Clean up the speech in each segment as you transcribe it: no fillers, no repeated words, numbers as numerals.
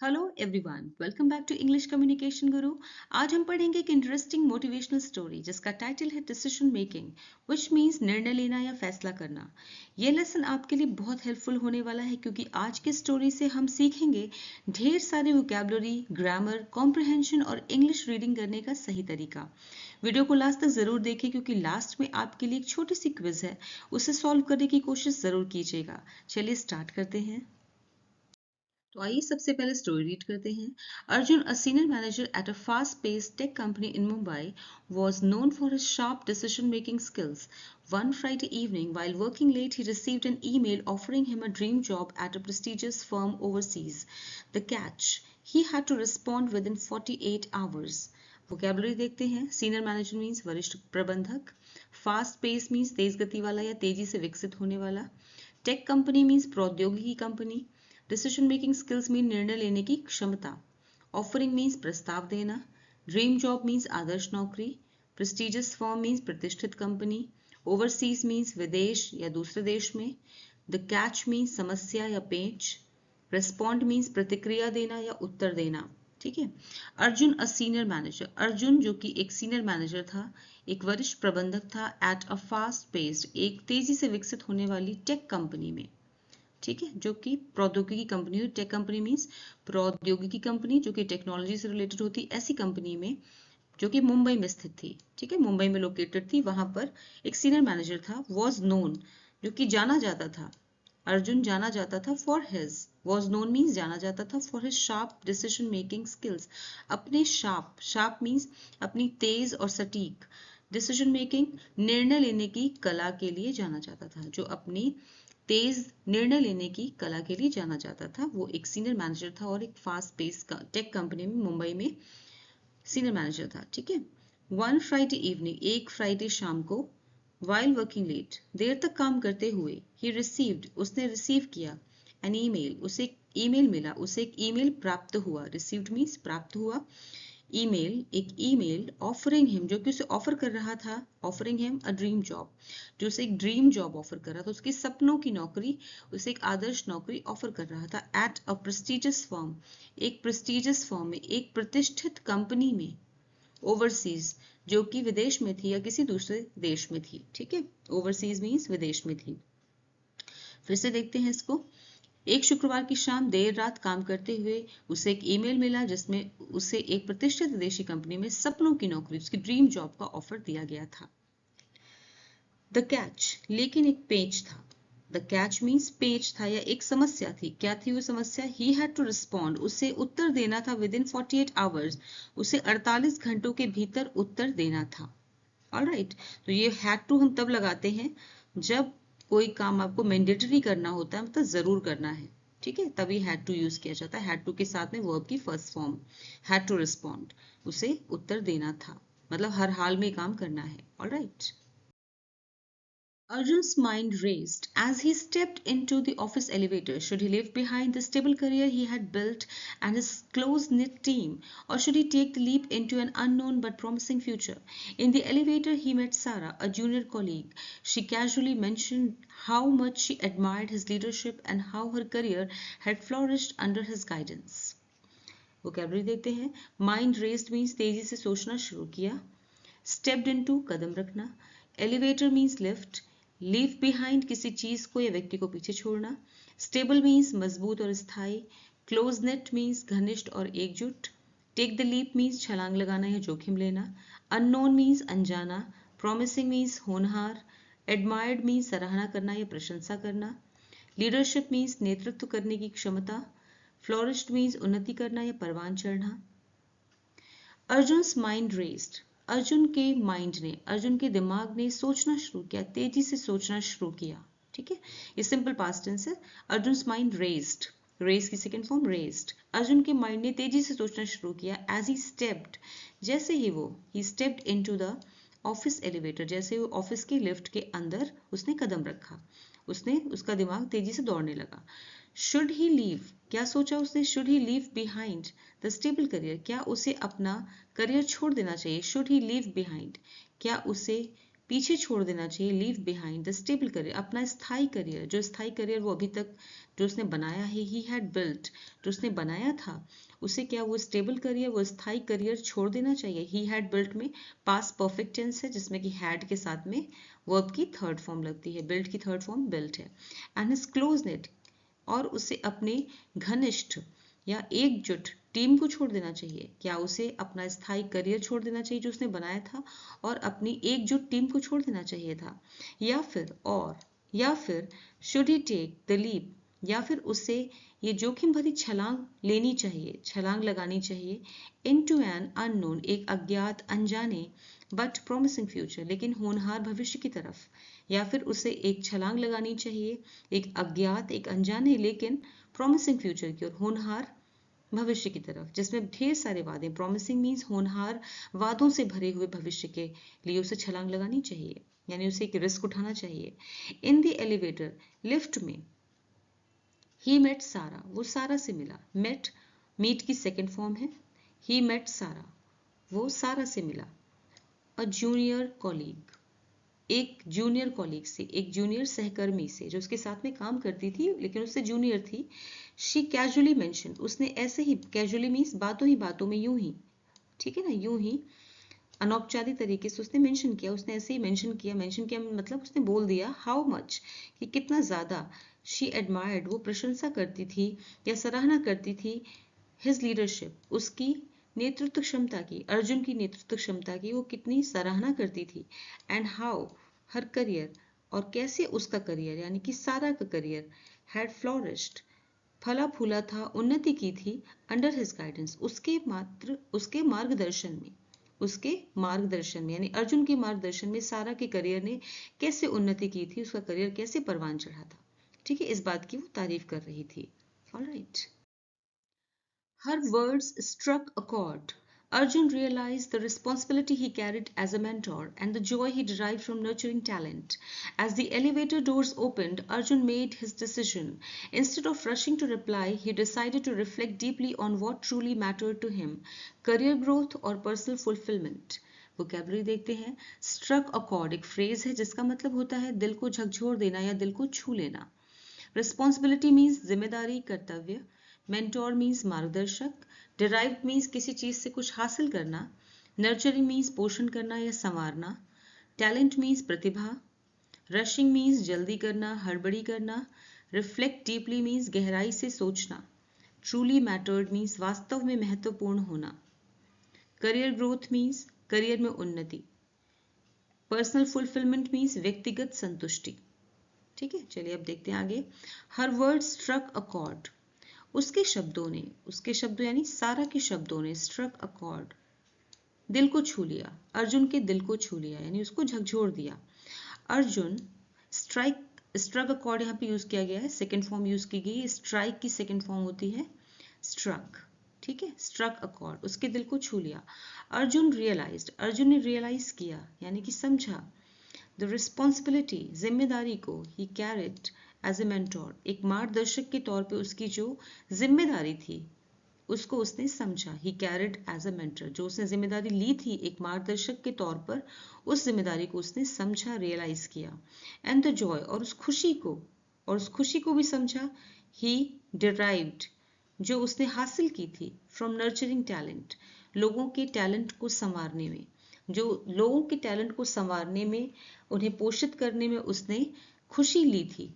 Hello everyone, welcome back to English communication Guru. आज हम पढ़ेंगे एक इंटरेस्टिंग मोटिवेशनल स्टोरी जिसका टाइटल है डिसीजन मेकिंग, व्हिच मींस निर्णय लेना या फैसला करना। ये लेसन आपके लिए बहुत हेल्पफुल होने वाला है क्योंकि आज की स्टोरी से हम सीखेंगे ढेर सारे वोकैबुलरी, ग्रामर, कॉम्प्रिहेंशन और इंग्लिश रीडिंग करने का सही तरीका। वीडियो को लास्ट तक जरूर देखें क्योंकि लास्ट में आपके लिए एक छोटी सी क्विज है, उसे सॉल्व करने की कोशिश जरूर कीजिएगा। चलिए स्टार्ट करते हैं। तो आइए सबसे पहले स्टोरी रीड करते हैं। Arjun, a senior manager at a fast-paced tech company in Mumbai, was known for his sharp decision-making skills. One Friday evening, while working late, he received an email offering him a dream job at a prestigious firm overseas. The catch: he had to respond within 48 hours. Vocabulary देखते हैं। Senior manager means वरिष्ठ प्रबंधक। Fast pace means तेज गति वाला या तेजी से विकसित होने वाला। टेक कंपनी मीन्स प्रौद्योगिकी company. Decision making skills mean निर्णय लेने की क्षमता। ऑफरिंग मीन्स प्रस्ताव देना। ड्रीम जॉब मीन्स आदर्श नौकरी। प्रेस्टिजियस फर्म मीन्स प्रतिष्ठित कंपनी। ओवरसीज मीन्स विदेश या दूसरे देश में। द कैच मीन्स समस्या या पेच। रेस्पॉन्ड मीन्स प्रतिक्रिया देना या उत्तर देना। ठीक है। Arjun, a senior manager. Arjun जो कि एक सीनियर मैनेजर था, एक वरिष्ठ प्रबंधक था, एट अ फास्ट पेस्ड, एक तेजी से विकसित होने वाली टेक कंपनी में। ठीक है, जो कि प्रौद्योगिकी कंपनी हुई। टेक कंपनी मीन्स प्रौद्योगिकी कंपनी जो कि टेक्नोलॉजी से रिलेटेड होती, ऐसी कंपनी में जो कि मुंबई में स्थित थी। ठीक है, मुंबई में लोकेटेड थी। वहां पर एक सीनियर मैनेजर था, वॉज नोन, जो कि जाना जाता था। अर्जुन जाना जाता था for his, was known means जाना जाता था, for his sharp decision making skills, अपने शार्प मीन्स अपनी तेज और सटीक, डिसीजन मेकिंग निर्णय लेने की कला के लिए जाना जाता था। जो अपनी तेज निर्णय लेने की कला के लिए जाना जाता था, वो एक सीनियर मैनेजर था और एक फास्ट पेस टेक कंपनी में मुंबई में सीनियर मैनेजर था। ठीक है। वन फ्राइडे इवनिंग, एक फ्राइडे शाम को, वाइल वर्किंग लेट, देर तक काम करते हुए, ही रिसीव्ड, उसने रिसीव किया, एन ईमेल, उसे एक ईमेल मिला, उसे एक ईमेल प्राप्त हुआ। रिसीव्ड मीन्स प्राप्त हुआ। ईमेल, एक ईमेल ऑफरिंग हिम, जो कि उसे ऑफर कर रहा था, offering him a dream job, जो उसे एक ड्रीम जॉब ऑफर कर रहा था, उसके सपनों की नौकरी, उसे एक आदर्श नौकरी ऑफर कर रहा था। एट अ प्रेस्टिजियस फर्म, एक प्रेस्टिजियस फर्म में, एक प्रतिष्ठित कंपनी में। ओवरसीज, जो कि विदेश में थी या किसी दूसरे देश में थी। ठीक है, ओवरसीज मीन्स विदेश में थी। फिर से देखते हैं इसको। एक शुक्रवार की शाम देर रात काम करते हुए उसे एक ईमेल मिला जिसमें उसे एक प्रतिष्ठित विदेशी कंपनी में सपनों की नौकरी, उसकी ड्रीम जॉब का ऑफर दिया गया था। द कैच, लेकिन एक पेच था। द कैच मीन्स पेच था या एक समस्या थी। क्या थी वो समस्या? ही हैड टू रिस्पॉन्ड, उसे उत्तर देना था। विद इन 48 आवर्स, उसे 48 घंटों के भीतर उत्तर देना था। ऑलराइट, तो ये हैड टू हम तब लगाते हैं जब कोई काम आपको मैंडेटरी करना होता है, मतलब जरूर करना है। ठीक है, तभी हैड टू यूज किया जाता है। हैड टू के साथ में वर्ब की first form, had to respond, उसे उत्तर देना था, मतलब हर हाल में काम करना है। Alright. Arjun's mind raced as he stepped into the office elevator. Should he leave behind the stable career he had built and his close-knit team, or should he take the leap into an unknown but promising future? In the elevator, he met Sarah, a junior colleague. She casually mentioned how much she admired his leadership and how her career had flourished under his guidance. Vocabulary देखते हैं। Mind raised means तेजी से सोचना शुरू किया। Stepped into, कदम रखना। Elevator means lift. Leave behind, किसी चीज को या व्यक्ति को पीछे छोड़ना। स्टेबल मीन्स मजबूत और स्थायी। क्लोज नेट मीन्स घनिष्ठ और एकजुट। टेक द लीप मीन्स छलांग लगाना या जोखिम लेना। अननोन मीन्स अनजाना। प्रॉमिसिंग मीन्स होनहार। एडमायर्ड मीन्स सराहना करना या प्रशंसा करना। लीडरशिप मीन्स नेतृत्व करने की क्षमता। फ्लोरिश्ड मीन्स उन्नति करना या परवान चढ़ना। अर्जुन्स माइंड रेस्ड, अर्जुन के माइंड ने, अर्जुन के दिमाग ने सोचना शुरू किया, तेजी से सोचना शुरू किया। ठीक है, ये सिंपल पास्ट टेंस है। अर्जुन्स माइंड रेस्ड, रेस की सेकेंड फॉर्म रेस्ड। अर्जुन के माइंड ने तेजी से सोचना शुरू किया। एज ही स्टेप्ड, जैसे ही वो, ही stepped into the office elevator, जैसे वो ऑफिस के लिफ्ट के अंदर उसने कदम रखा, उसका दिमाग तेजी से दौड़ने लगा। शुड ही लीव, क्या सोचा उसने? Should he leave behind the stable career, क्या उसे अपना करियर छोड़ देना चाहिए? शुड ही लीव बिहाइंड, क्या उसे पीछे छोड़ देना चाहिए, leave behind the stable career, अपना स्थायी करियर, जो स्थायी करियर वो अभी तक जो उसने बनाया है, ही हैड बिल्ट, जो उसने बनाया था उसे क्या वो स्टेबल करियर, वो स्थायी करियर छोड़ देना चाहिए। ही हैड बिल्ट में पास्ट परफेक्ट टेंस है जिसमें कि हैड के साथ में वर्ब की थर्ड फॉर्म लगती है, बिल्ट की थर्ड फॉर्म बिल्ट है। एंड हिज क्लोज नेट, और उसे अपने घनिष्ठ या एकजुट टीम को छोड़ देना चाहिए। क्या उसे अपना स्थायी करियर छोड़ देना चाहिए जो उसने बनाया था और अपनी एकजुट टीम को छोड़ देना चाहिए था, या फिर should he take the leap, या फिर उसे ये जोखिम भरी छलांग लेनी चाहिए, छलांग लगानी चाहिए, इनटू एन अननोन, एक अज्ञात अनजाने, बट प्रॉमिसिंग फ्यूचर, लेकिन होनहार भविष्य की तरफ। या फिर उसे एक छलांग लगानी चाहिए एक अज्ञात, एक अनजाने लेकिन प्रॉमिसिंग फ्यूचर की ओर, होनहार भविष्य की तरफ, जिसमें ढेर सारे वादे, प्रॉमिसिंग मीन्स होनहार वादों से भरे हुए भविष्य के लिए उसे छलांग लगानी चाहिए, यानी उसे एक रिस्क उठाना चाहिए। इन द एलिवेटर, लिफ्ट में, ही मेट सारा, वो सारा से मिला, मेट मीट की सेकेंड फॉर्म है, ही मेट सारा, वो सारा से मिला। अ जूनियर कॉलीग, एक जूनियर कॉलीग से, एक जूनियर सहकर्मी से जो उसके साथ में काम करती थी लेकिन उससे जूनियर थी। शी कैजुअली मेंशन, उसने ऐसे ही, कैजुअली मीन्स बातों ही बातों में, यूं ही, ठीक है ना, यूं ही अनौपचारिक तरीके से उसने मेंशन किया, उसने ऐसे ही मेंशन किया मतलब उसने बोल दिया, हाउ मच, कि कितना ज्यादा, शी एडमायर्ड, वो प्रशंसा करती थी या सराहना करती थी, हिज लीडरशिप, उसकी नेतृत्व क्षमता की, अर्जुन की नेतृत्व क्षमता की वो कितनी सराहना करती थी। एंड हाउ हर करियर, और कैसे उसका करियर यानी कि सारा का करियर, हैड फ्लोरिश्ड, फला फूला था, उन्नति की थी, अंडर हिज गाइडेंस, उसके मार्गदर्शन में, यानी अर्जुन के मार्गदर्शन में सारा के करियर ने कैसे उन्नति की थी, उसका करियर कैसे परवान चढ़ा था। ठीक है, इस बात की वो तारीफ कर रही थी। Alright. Her words struck a chord. Arjun realized the responsibility he carried as a mentor and the joy he derived from nurturing talent. As the elevator doors opened, Arjun made his decision. Instead of rushing to reply, he decided to reflect deeply on what truly mattered to him, career growth or personal fulfillment. Vocabulary देखते हैं। Struck अ cord एक phrase है जिसका मतलब होता है दिल को झकझोर देना या दिल को छू लेना। रिस्पॉन्सिबिलिटी मीन्स जिम्मेदारी, कर्तव्य। मेंटोर मीन्स मार्गदर्शक। डिराइव्ड मीन्स किसी चीज से कुछ हासिल करना। नर्चरिंग मीन्स पोषण करना या संवारना। टैलेंट मीन्स प्रतिभा। रशिंग मीन्स जल्दी करना, हड़बड़ी करना। रिफ्लेक्ट डीपली मीन्स गहराई से सोचना। ट्रूली मैटर्ड मीन्स वास्तव में महत्वपूर्ण होना। करियर ग्रोथ मीन्स करियर में उन्नति। पर्सनल फुलफिलमेंट मीन्स व्यक्तिगत संतुष्टि। ठीक है, चलिए अब देखते हैं आगे। हर वर्ड स्ट्रक अ कॉर्ड, उसके शब्दों यानी सारा के शब्दों ने स्ट्रक अ कॉर्ड, दिल को छू लिया, अर्जुन के दिल को छू लिया यानी उसको झकझोर दिया। अर्जुन स्ट्रक अ कॉर्ड यहाँ पे यूज किया गया है, सेकेंड फॉर्म यूज की गई। स्ट्राइक की सेकेंड फॉर्म होती है स्ट्रक। ठीक है, स्ट्रक अ कॉर्ड, उसके दिल को छू लिया। अर्जुन ने रियलाइज किया यानी कि समझा। द रिस्पॉन्सिबिलिटी, जिम्मेदारी को, he carried as a mentor, एक मार्गदर्शक के तौर पे उसकी जो जिम्मेदारी थी उसको उसने समझा। He carried as a mentor, जो उसने जिम्मेदारी ली थी एक मार्गदर्शक के तौर पर, उस जिम्मेदारी को उसने समझा, रियलाइज किया। एंड द जॉय, और उस खुशी को भी समझा। ही डिराइव्ड, जो उसने हासिल की थी, फ्रॉम नर्चरिंग टैलेंट, लोगों के टैलेंट को संवारने में, जो लोगों के टैलेंट को संवारने में, उन्हें पोषित करने में उसने खुशी ली थी,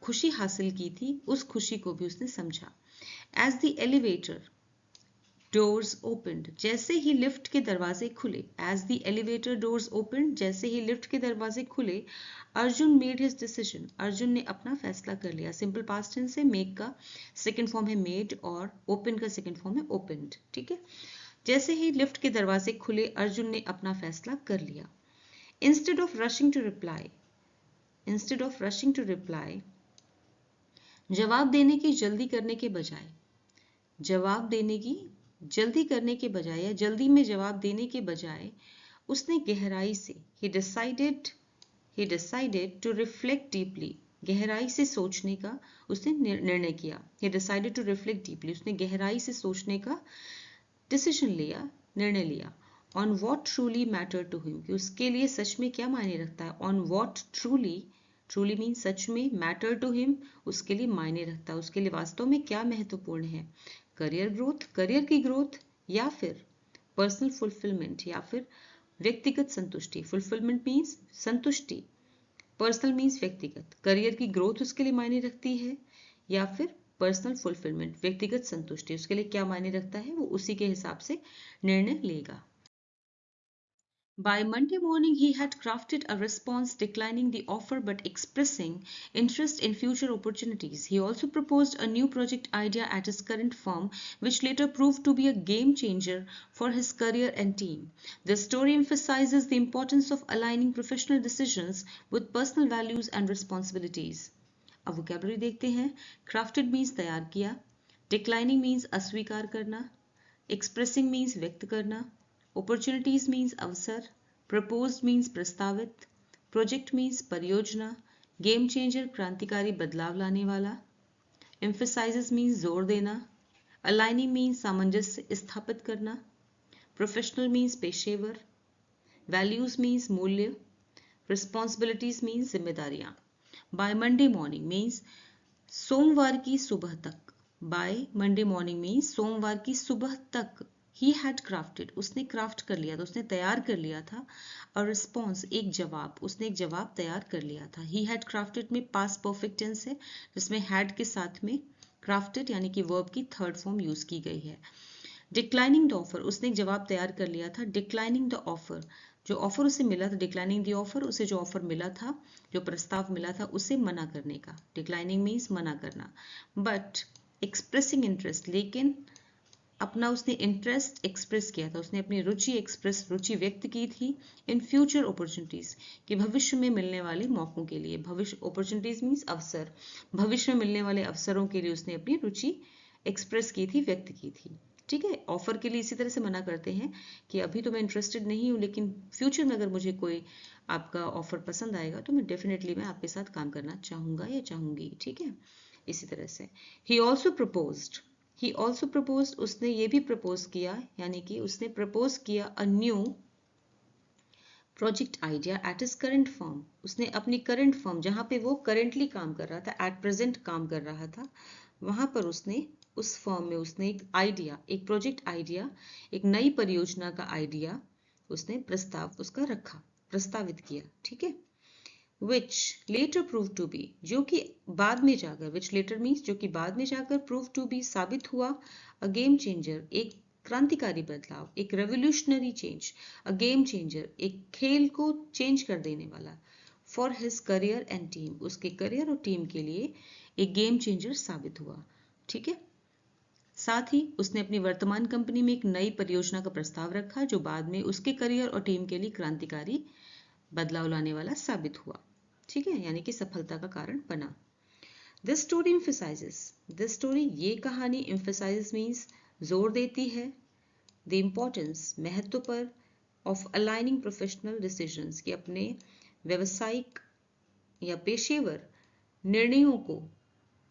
खुशी हासिल की थी, उस खुशी को भी उसने समझा। As the elevator doors opened, जैसे ही लिफ्ट के दरवाजे खुले, as the elevator doors opened, जैसे ही लिफ्ट के दरवाजे खुले, Arjun made his decision, Arjun ने अपना फैसला कर लिया। सिंपल पास्ट टेंस है, मेक का सेकेंड फॉर्म है मेड और ओपन का सेकेंड फॉर्म है ओपन्ड। ठीक है, जैसे ही लिफ्ट के दरवाजे खुले अर्जुन ने अपना फैसला कर लिया। Instead of rushing to reply, जवाब देने की जल्दी करने के बजाय, या जल्दी में जवाब देने के बजाय, उसने गहराई से, he decided to reflect deeply, गहराई से सोचने का उसने निर्णय किया। he decided to reflect deeply, उसने गहराई से सोचने का डिसीजन लिया, निर्णय लिया। On what truly matter to him, कि उसके लिए सच में क्या मायने रखता है। On what truly, truly mean सच में, मैटर टू हिम उसके लिए मायने रखता है, उसके लिए वास्तव में क्या महत्वपूर्ण है। करियर ग्रोथ, करियर की ग्रोथ, या फिर पर्सनल फुलफिलमेंट, या फिर व्यक्तिगत संतुष्टि। फुलफिलमेंट मीन्स संतुष्टि, पर्सनल मीन्स व्यक्तिगत। करियर की ग्रोथ उसके लिए मायने रखती है, या फिर पर्सनल फुलफिलमेंट, व्यक्तिगत संतुष्टि उसके लिए क्या मायने रखता है, वो उसी के हिसाब से निर्णय लेगा। By Monday morning, he had crafted a response declining the offer but expressing interest in future opportunities. He also proposed a new project idea at his current firm, which later proved to be a game changer for his career and team. The story emphasizes the importance of aligning professional decisions with personal values and responsibilities. अब vocabulary देखते हैं। Crafted means तैयार किया, declining means अस्वीकार करना, expressing means व्यक्त करना, opportunities means अवसर, proposed means प्रस्तावित, project means परियोजना, game changer क्रांतिकारी बदलाव लाने वाला, emphasizes means जोर देना, aligning means सामंजस्य स्थापित करना, professional means पेशेवर, values means मूल्य, responsibilities means जिम्मेदारियां। By Monday morning means सोमवार की सुबह तक। बाय मंडे मॉर्निंग मीन्स सोमवार की सुबह तक। ही हैड क्राफ्टेड, उसने क्राफ्ट कर लिया था, उसने तैयार कर लिया था। और रिस्पॉन्स, एक जवाब, उसने एक जवाब तैयार कर लिया था। ही हैड क्राफ्टेड में पास्ट परफेक्ट टेंस है, जिसमें हैड के साथ में क्राफ्टेड यानी कि वर्ब की थर्ड फॉर्म यूज की गई है। डिक्लाइनिंग द ऑफर, उसने एक जवाब तैयार कर लिया था। डिक्लाइनिंग द ऑफर, जो ऑफर उसे मिला था, डिक्लाइनिंग द ऑफर, उसे जो ऑफर मिला था, जो प्रस्ताव मिला था, उसे मना करने का। डिक्लाइनिंग मीन्स मना करना। बट एक्सप्रेसिंग इंटरेस्ट, लेकिन अपना उसने इंटरेस्ट एक्सप्रेस किया था, उसने अपनी रुचि एक्सप्रेस, रुचि व्यक्त की थी इन फ्यूचर अपॉर्चुनिटीज, कि भविष्य में मिलने वाले मौकों के लिए। भविष्य, अपॉर्चुनिटीज मीन्स अवसर, भविष्य में मिलने वाले अवसरों के लिए उसने अपनी रुचि एक्सप्रेस की थी, व्यक्त की थी। ठीक है। ऑफर के लिए इसी तरह से मना करते हैं कि अभी तो मैं इंटरेस्टेड नहीं हूँ, लेकिन फ्यूचर में अगर मुझे कोई आपका ऑफर पसंद आएगा तो मैं डेफिनेटली मैं आपके साथ काम करना चाहूंगा या चाहूंगी। ठीक है। इसी तरह से he also proposed, he also proposed, उसने ये भी प्रपोज किया, यानी कि उसने प्रपोज किया a new project idea at his current firm, उसने अपनी करंट फर्म, जहां पे वो करेंटली काम कर रहा था, एट प्रेजेंट काम कर रहा था, वहां पर उसने, उस फर्म में उसने एक आइडिया, एक प्रोजेक्ट आइडिया, एक नई परियोजना का आइडिया उसने प्रस्ताव उसका रखा, प्रस्तावित किया। ठीक है। which later proved to be, जो कि बाद में जाकर, which later means जो कि बाद में जाकर proved to be साबित हुआ, a game changer एक क्रांतिकारी बदलाव, एक revolutionary change, a game changer एक खेल को चेंज कर देने वाला, for his career and team उसके करियर और टीम के लिए एक गेम चेंजर साबित हुआ। ठीक है। साथ ही उसने अपनी वर्तमान कंपनी में एक नई परियोजना का प्रस्ताव रखा, जो बाद में उसके करियर और टीम के लिए क्रांतिकारी बदलाव लाने वाला साबित हुआ। ठीक है। यानी कि सफलता का कारण बना। This story emphasises, this story ये कहानी, एम्फेसाइजेस मीन्स जोर देती है, द इम्पोर्टेंस महत्व पर, ऑफ अलाइनिंग प्रोफेशनल डिसीजंस कि अपने व्यवसायिक या पेशेवर निर्णयों को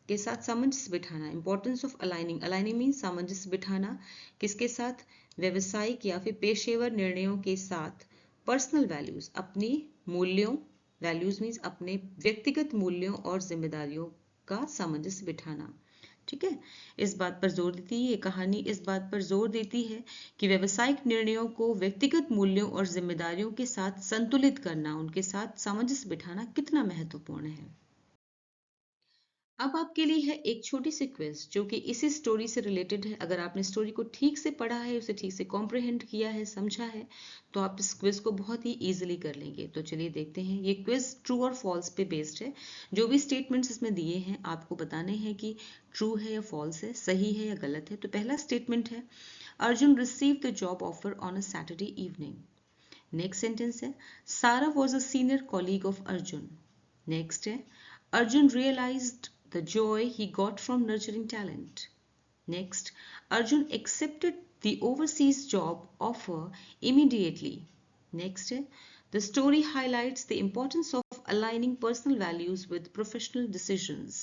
के साथ सामंजस्य बिठाना। Importance of aligning, aligning means सामंजस्य बिठाना, किसके साथ, व्यवसायिक या फिर पेशेवर निर्णयों के साथ, पर्सनल वैल्यूज अपनी मूल्यों, वैल्यूज मीन्स अपने व्यक्तिगत मूल्यों और जिम्मेदारियों का सामंजस्य बिठाना। ठीक है। इस बात पर जोर देती है ये कहानी, इस बात पर जोर देती है कि व्यवसायिक निर्णयों को व्यक्तिगत मूल्यों और जिम्मेदारियों के साथ संतुलित करना, उनके साथ सामंजस्य बिठाना कितना महत्वपूर्ण है। अब आपके लिए है एक छोटी सी क्विज जो कि इसी स्टोरी से रिलेटेड है। अगर आपने स्टोरी को ठीक से पढ़ा है, उसे ठीक से कॉम्प्रिहेंड किया है, समझा है, तो आप इस क्विज को बहुत ही इजीली कर लेंगे। तो चलिए देखते हैं। ये क्विज ट्रू और फॉल्स पे बेस्ड है। जो भी स्टेटमेंट्स इसमें दिए हैं आपको बताने हैं कि ट्रू है या फॉल्स है, सही है या गलत है। तो पहला स्टेटमेंट है, Arjun receive the job offer on a Saturday evening. Next sentence है, सारा was a senior colleague of Arjun. Next है, Arjun realized the joy he got from nurturing talent. Next, Arjun accepted the overseas job offer immediately. Next, the story highlights the importance of aligning personal values with professional decisions.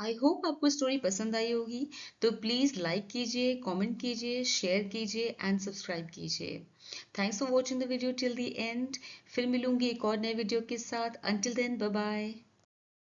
I hope आपको story पसंद आई होगी। तो please like कीजिए, comment कीजिए, share कीजिए and subscribe कीजिए। Thanks for watching the video till the end. फिर मिलूंगी एक और नए वीडियो के साथ। Until then, bye bye.